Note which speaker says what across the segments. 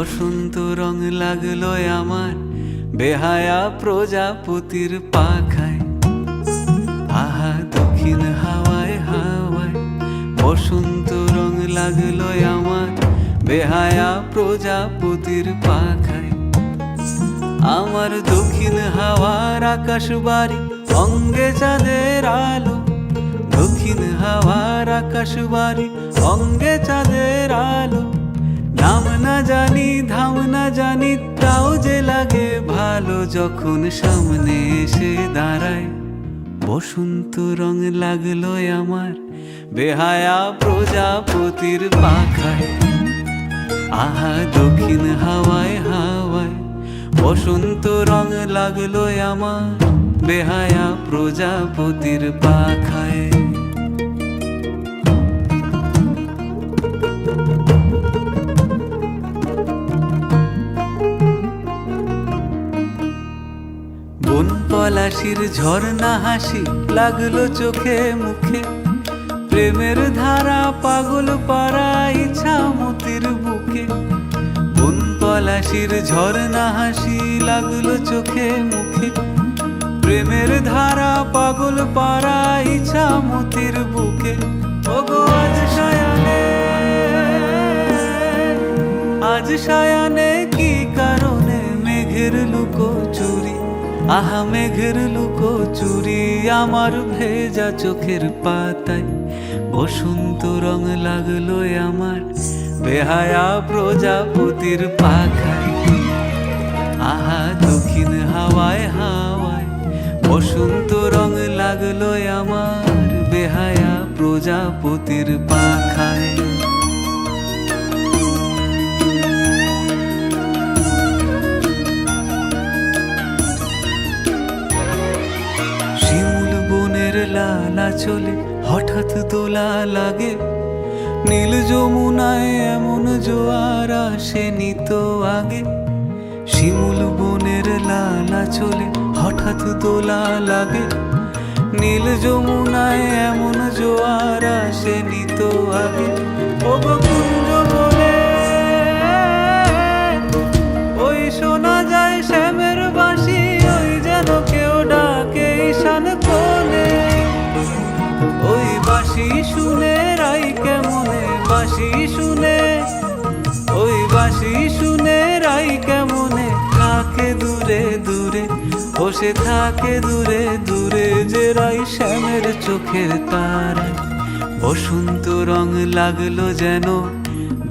Speaker 1: বসন্ত রং লাগলো আমার বেহায়া প্রজাপতির পাখায়। আহা দক্ষিণ হাওয়ায় হাওয়ায় বসন্ত রং লাগলো আমার বেহায়া প্রজাপতির পাখায়। আমার দক্ষিণ হাওয়ার আকাশ বাড়ি অঙ্গে চাঁদের আলো, দক্ষিণ হাওয়ার আকাশ বাড়ি অঙ্গে চাঁদের আলো। নাম না জানি ধাম না জানি তাও যে লাগে ভালো যখন সামনে এসে দাঁড়ায়। বসন্ত রং লাগলো আমার বেহায়া প্রজাপতির পাখায়। আহা দক্ষিণ হাওয়ায় হাওয়ায় বসন্ত রং লাগলো আমার বেহায়া প্রজাপতির পাখায়। বন পলাশির ঝর্ণা হাসি লাগলো চোখে মুখে, প্রেমের ধারা পাগল পাড়া ইছামতির বুকে। বন পলাশির ঝর্ণা হাসি লাগলো চোখে মুখে, প্রেমের ধারা পাগল পাড়া ইছামতির বুকে। ওগো আজ সায়ানে, আজ সায়ানে কি কারণে মেঘের লুকোচুরি, আহা মেঘের লুকোচুরি আমার ভেজা চোখের পাতায়। বসন্ত রং লাগলো আমার বেহায়া প্রজাপতির পাখায়। আহা দক্ষিণ হাওয়ায় হাওয়ায় বসন্ত রং লাগলো আমার বেহায়া প্রজাপতির পাখায়। শিমুল বনের লালা চলে হঠাৎ দোলা লাগে, নীল যমুনায় এমন জোয়ার আসেনি তো আগে। শিমুল বনের লালা চলে হঠাৎ দোলা লাগে, নীল যমুনায় এমন জোয়ার আসেনি তো আগে। ওগো কুঞ্জ বলে ওই শোনা যায় শ্যামের বাঁশি, ওই যেন কেউ ডাকে ঈশান কোণে। ওই বাঁশি শুনে রাই কেমনে, বাঁশি শুনে, ওই বাঁশি শুনে রাই কেমনে থাকে দূরে দূরে। ও সে থাকে দূরে দূরে যে রাই শ্যামের চোখের তারায়। বসন্ত রং লাগলো যেন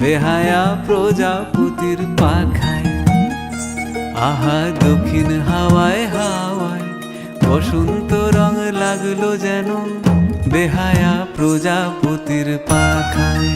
Speaker 1: বেহায়া প্রজাপতির পাখায়। আহা দক্ষিণ হাওয়ায় হাওয়ায় বসন্ত রং লাগলো যেন বেহায়া প্রজাপতির পাখায়।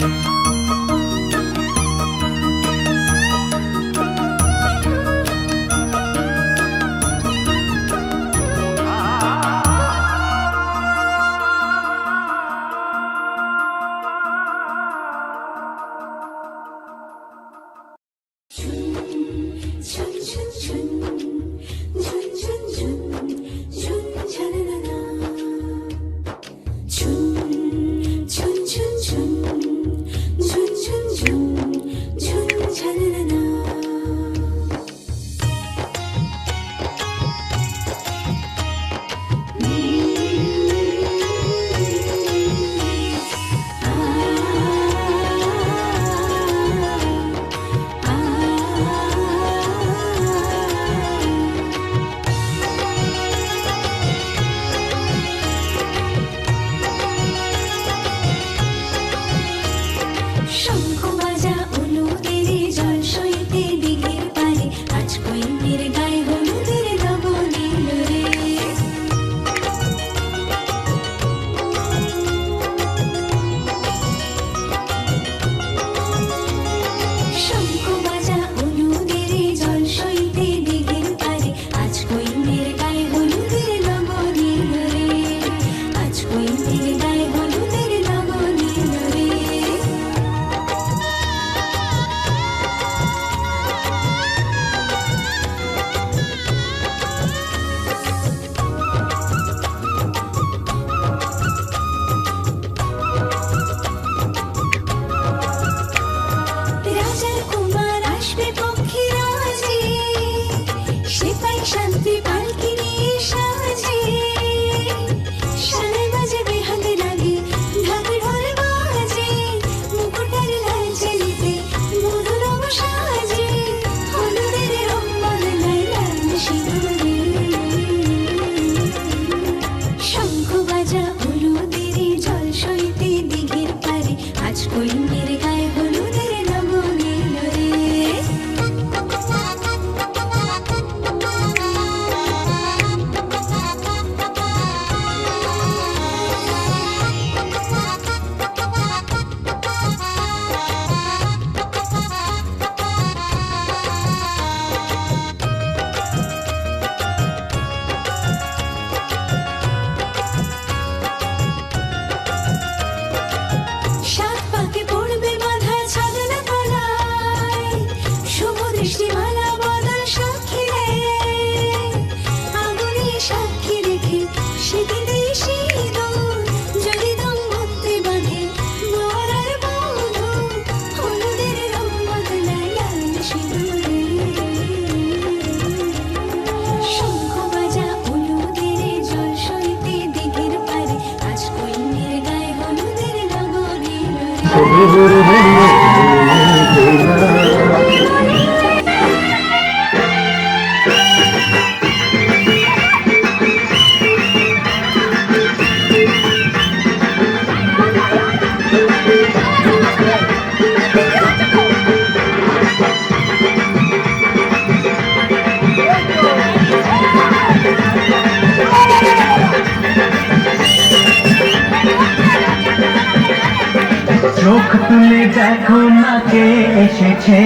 Speaker 2: চোখ তুলে দেখো না কে এসেছে,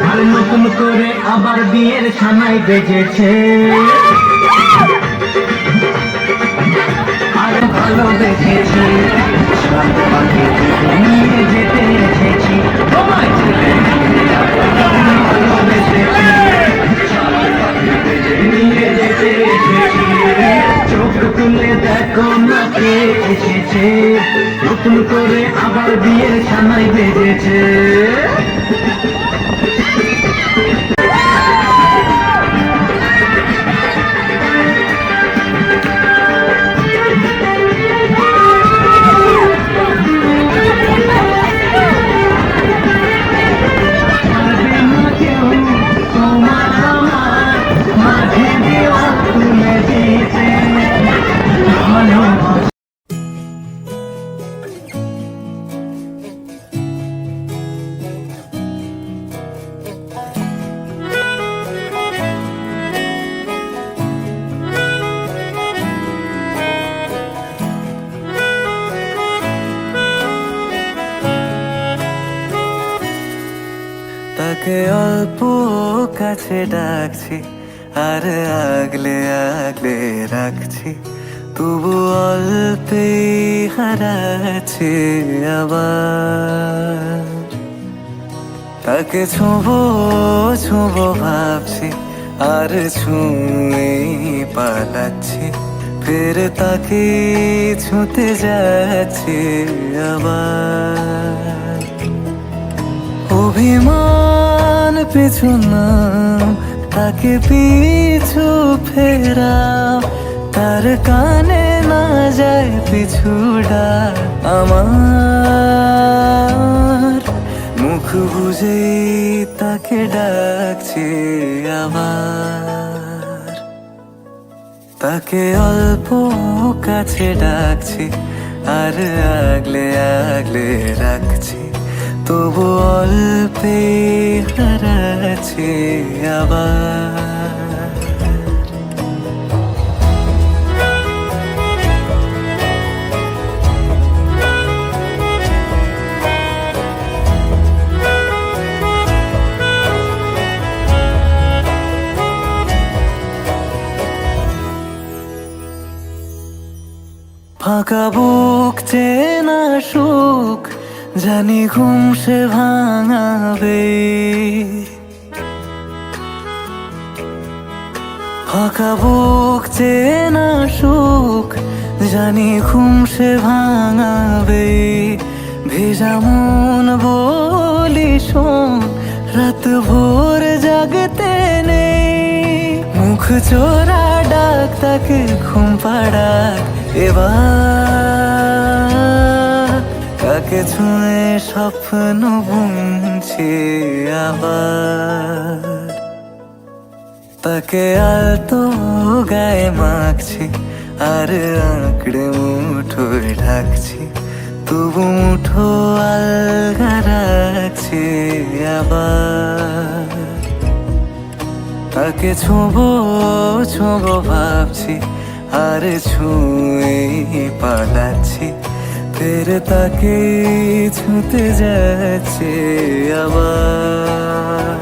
Speaker 2: আর নতুন করে আবার বিয়ের সানাই বেজেছে। আর ভালোবেসেছি, শান্ত পাখি নিয়ে যেতে এসেছি, তোমায় ছেড়ে ভালোবেসেছি, শান্ত পাখি নিয়ে যেতে এসেছি। চোখ তুলে দেখো না কে এসেছে, নতুন করে আবার বিয়ের সানাই বেজেছে।
Speaker 1: তাকে অল্প কাছে ডাকছি, আর আগলে আগলে রাখছি, তবু অল্পে হারাচ্ছি আবার। তাকে ছোঁবো ছোঁবো ভাবছি, আর ছুঁয়ে পালাচ্ছি, ফের তাকে ছুঁতে যাচ্ছি আবার। অভিমান পিছু নাও, তাকে পিছু ফেরাও, তার কানে না যায় পিছুডা আমার। মুখ বুঝে তাকে ডাকছি আবার। তাকে অল্প কাছে ডাকছি, আর আগলে আগলে রাখছি, তবু অল্পে হারাচ্ছি আবার। ফাঁকা বুক চেনা সুখ, জানি ঘুম সে ভাঙাবে। ফাঁকা বুক চেনা সুখ, জানি ঘুম সে ভাঙাবে। ভেজা মন বলি শোন, রাত ভোর জাগতে নেই। মুখ চোরা ডাক তাকে ঘুম পাড়াক এবার। তাকে ছুঁয়ে স্বপ্ন বুনছি আবার। তাকে আলতো গায়ে মাখছি, আর আঁকড়ে মুঠোয় ঢাকছি, তবু মুঠো আলগা রাখছি আবার। তাকে ছোঁবো ছোঁবো ভাবছি, আর ছুঁয়ে পালাচ্ছি, ফের তাকে ছুঁতে যাচ্ছে আবার।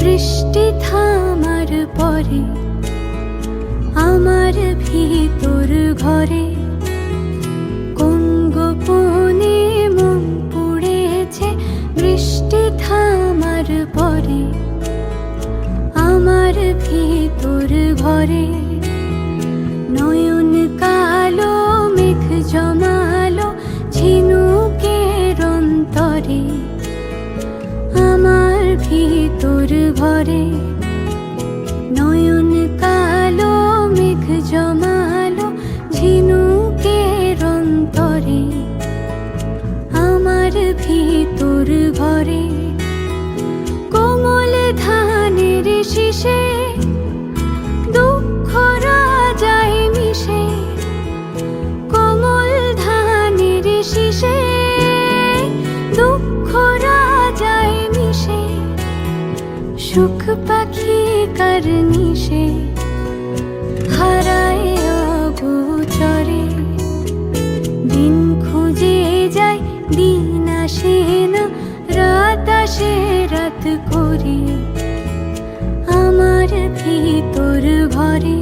Speaker 3: বৃষ্টি থামার পরে আমার ভিতর ঘরে কোন গোপনে মন পড়েছে। বৃষ্টি থামার পরে আমার ভিতর ঘরে নয়ন কালো মেঘ জমালো ঝিনুকের অন্তরে। আমার ভিতর ঘরে নয়ন কালো মেঘ জমালো ঝিনুকের আমার ভিতর ভরে কোমল ধানের শীষে দুঃখ রাজায় মিশে, কোমল ধানের শীষে দুঃখ রাজায় মিশে, সুখ পাখি কার নিশে হারায় অগোচরে। দিন খুঁজে যায় দিন আসে না, রাত আসে রাত করে আমার ভিতর ভরে।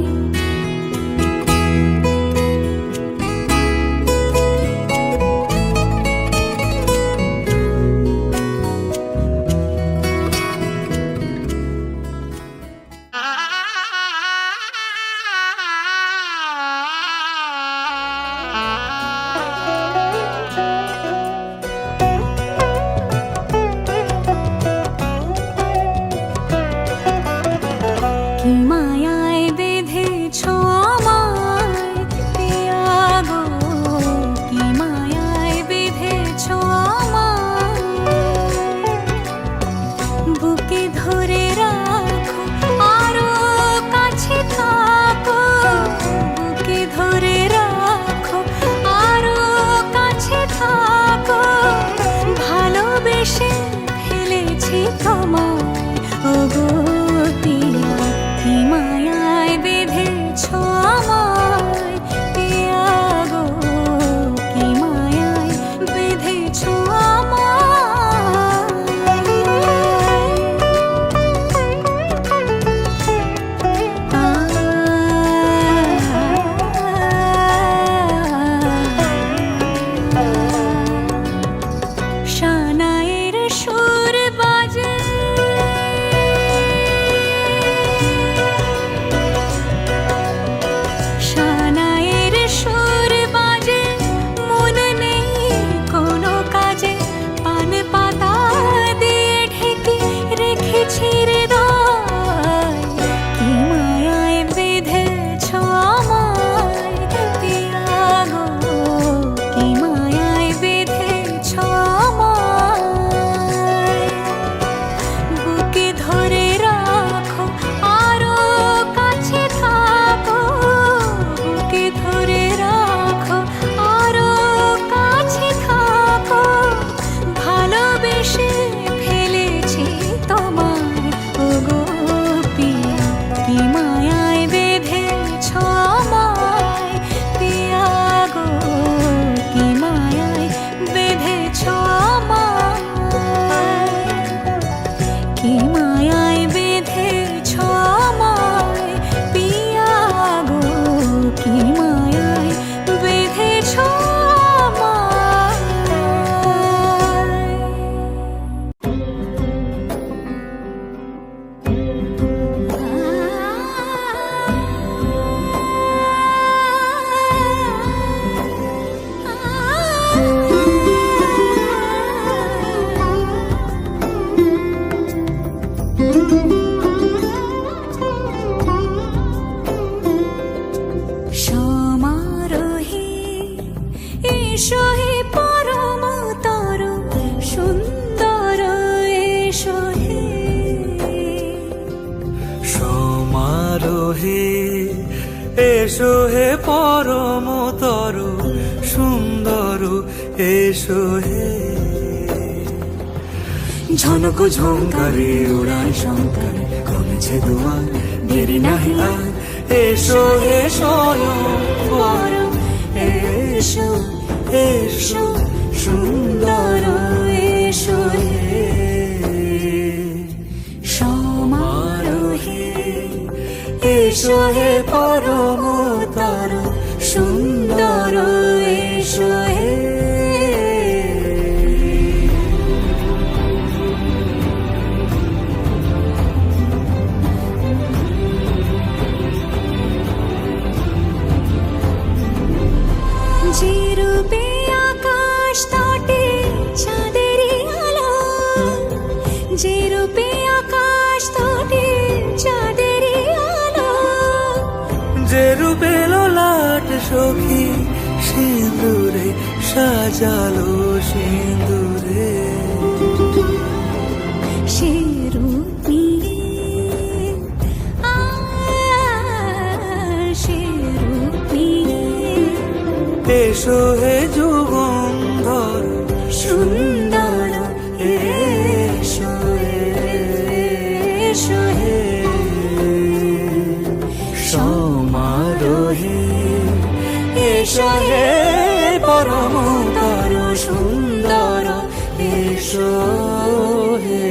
Speaker 3: কি মায়ায় বেঁধেছো আমায় পিয়া গো, কি মায়ায় বেঁধেছো আমায়, বুকে ধরে রাখো আরো কাছে থাকো, বুকে ধরে রাখো আরো কাছে থাকো, ভালোবেসে ফেলেছি তোমায় ওগো পিয়া। কি মায়ায় বেঁধেছো আমায় পিয়া গো, কি মায়ায় বেঁধেছো আমায়। শানায়ের সুর বাজে শানায়ের সুর বাজে, মন নেই কোনো কাজে, পান পাতা দিয়ে ঢেকে রেখেছি হৃদয়। কি মায়ায় বেঁধেছো আমায় পিয়া গো, কি মায়ায় বেঁধেছো আমায়, বুকে ধরে রাখো আরো কাছে থাকো, বুকে ধরে রাখো আরো কাছে থাকো, ভালোবেসে ফেলেছি তোমায় ওগো পিয়া। কি মায়ায় বেঁধেছো আমায় পিয়া গো, কি মায়ায় বেঁধেছো আমায়, কি মায়ায় বেঁধেছো আমায় পিয়া গো, কি মায়ায় বেঁধেছো সমারোহে এসো হে পরমতর সুন্দর, এসো হে
Speaker 1: সমারোহে এসো হে পরমতর সুন্দর, এসো হে ঝনক ঝঙ্কারে উড়ান শঙ্কর, কমেছে দুয়ার দেরি নাহি আর, এসো হে স্বয়ং পরম, এসো এসো সুন্দর, এসো হে সমারোহে এসো হে পরমতর সুন্দর, এসো হে
Speaker 3: যে রূপে আকাশ তটে চাঁদেরই আলো, যে রূপে আকাশ তটে চাঁদেরই আলো,
Speaker 1: যে রূপে লোলাট সখী সিঁদুরে সাজালো সিঁদুরে, এসো হে যুগন্ধর
Speaker 3: সুন্দর এসো এসো হে
Speaker 1: সমারোহে এসো হে পরমতর সুন্দর এসো হে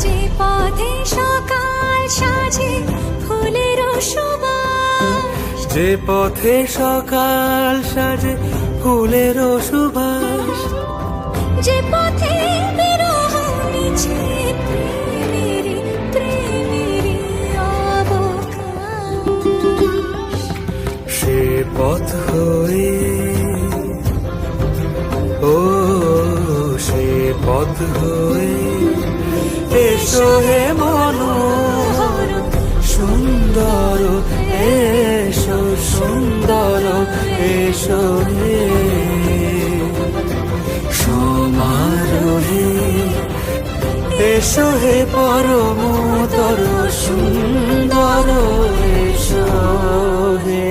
Speaker 3: যে পথে সকাল সাজে ফুলের সুবাস
Speaker 1: যে পথে সকাল সাজে ফুলের সুবাস
Speaker 3: যে পথে বিরহ মিছে প্রেমেরই প্রেমেরই অবকাশ
Speaker 1: সে পথ হয়ে ও সে পথ হয়ে এসো হে মনোহর সুন্দর এসো সুন্দর এসো হে সমারোহে এসো হে পরমতর সুন্দর এসো হে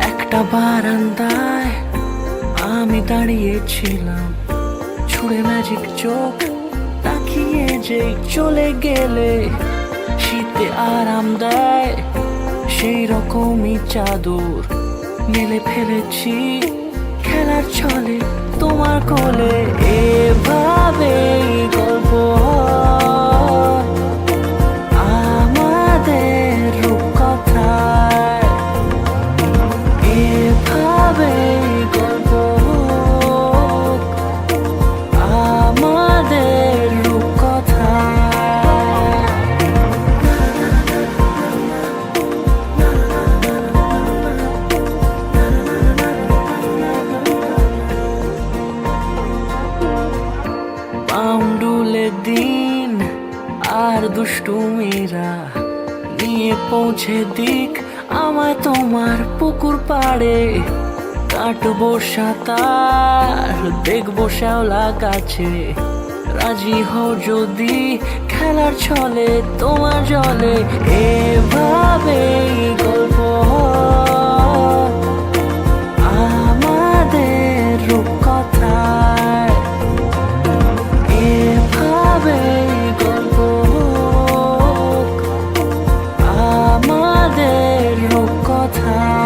Speaker 4: একটা বারান্দায় আমি দাঁড়িয়েছিলাম, ছুঁড়ে ম্যাজিক চোখ তাকিয়ে যে চলে গেলে শীতে আরাম দেয় সেই রকমই চাদর মেলে ফেলেছি খেলার ছলে তোমার কোলে। এভাবে গল্প হয় আমাদের রূপকথায়, এভাবে গল্প হোক আমাদের রূপকথায়। পাউন্ডুলে দিন আর দুষ্টুমিরা নিয়ে পৌঁছে দিক আমায় তোমার পুকুর পাড়ে। কাটবো সাঁতার দেখবো শ্যাওলা গাছে, রাজি হও যদি খেলার ছলে তোমার জলে। এভাবে গল্প হয় আমাদের রূপকথায়, এভাবে গল্প হোক আমাদের রূপকথায়।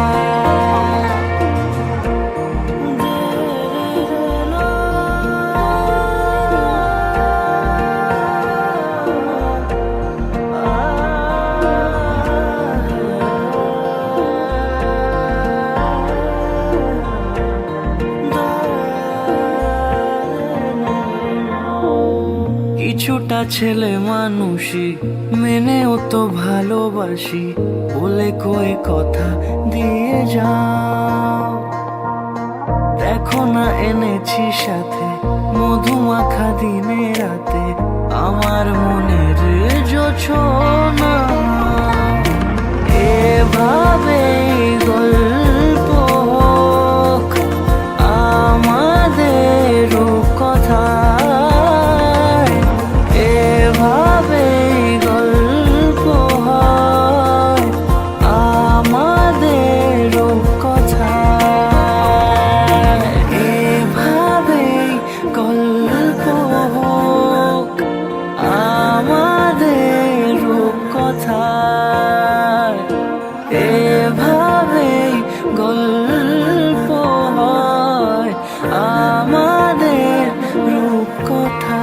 Speaker 4: কিছুটা ছেলে মানুষই মেনেও তো ভালোবাসি, বলে কয়ে কথা দিয়ে যাও। দেখো না এনেছি সাথে মধুমাখা দিনে রাতে আমার মনের জোছনা। এভাবে গল্প হোক আমাদের রূপকথায়, এভাবে গল্প হয় আমাদের রূপকথায়, এভাবে গল্প হোক আমাদের রূপকথায়, এভাবে গল্প হয় আমাদের রূপকথায়।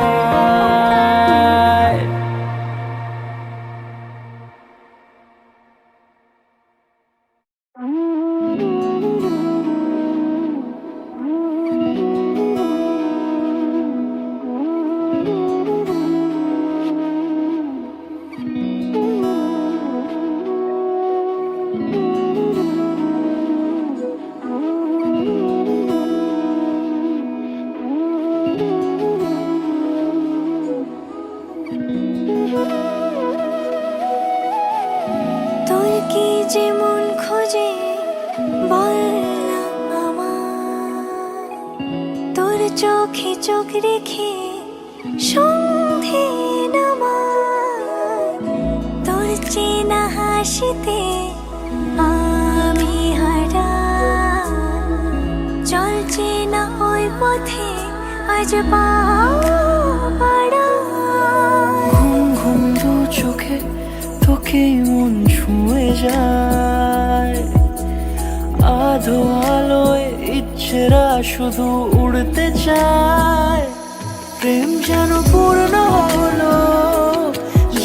Speaker 3: তোর কি যে মন খোঁজে বল না আমায়, তোর চোখে চোখ রেখে সন্ধে নামায়, তোর চেনা হাসিতে আমি হারাই, চল চেনা ওই পথে আজ পা বাড়াই।
Speaker 4: ঘুম ঘুম দু চোখে তোকে মন ছুঁয়ে যায়, আধো আলোয় ইচ্ছেরা শুধু উড়তে চায়। প্রেম যেন পূর্ণ হলো,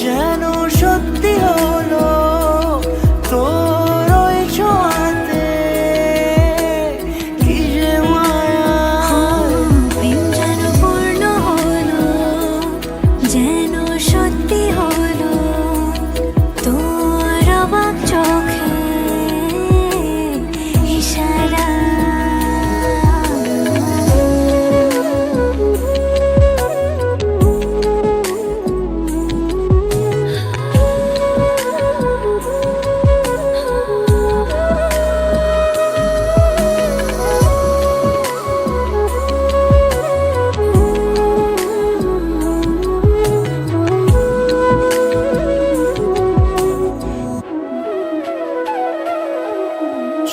Speaker 4: যেন সত্যি হলো, তোর ওই ছোঁয়াতে কি যে মায়া।
Speaker 3: প্রেম যেন পূর্ণ হলো, যেন সত্যি হলো, তোর অবাক চোখে ইশারা।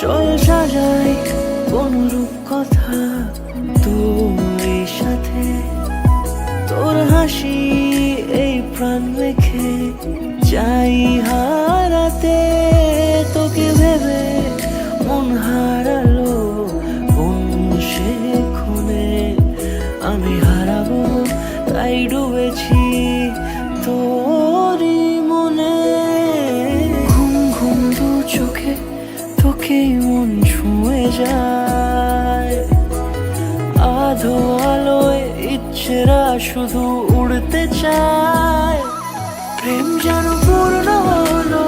Speaker 4: চল সাজাই কোন রূপ কথা তোর সাথে, তোর হাসি এই প্রাণ রেখে চাই হারাতে। তোকে ভেবে মন হারালো কোন সে খুনে, আমি হারাবো তাই ডুবেছি তোরই মনে। ঘুম ঘুম দু চোখে তোকে মন ছুঁয়ে যায়, আধো আলোয় ইচ্ছেরা শুধু উড়তে চায়। প্রেম যেন পূর্ণ হলো,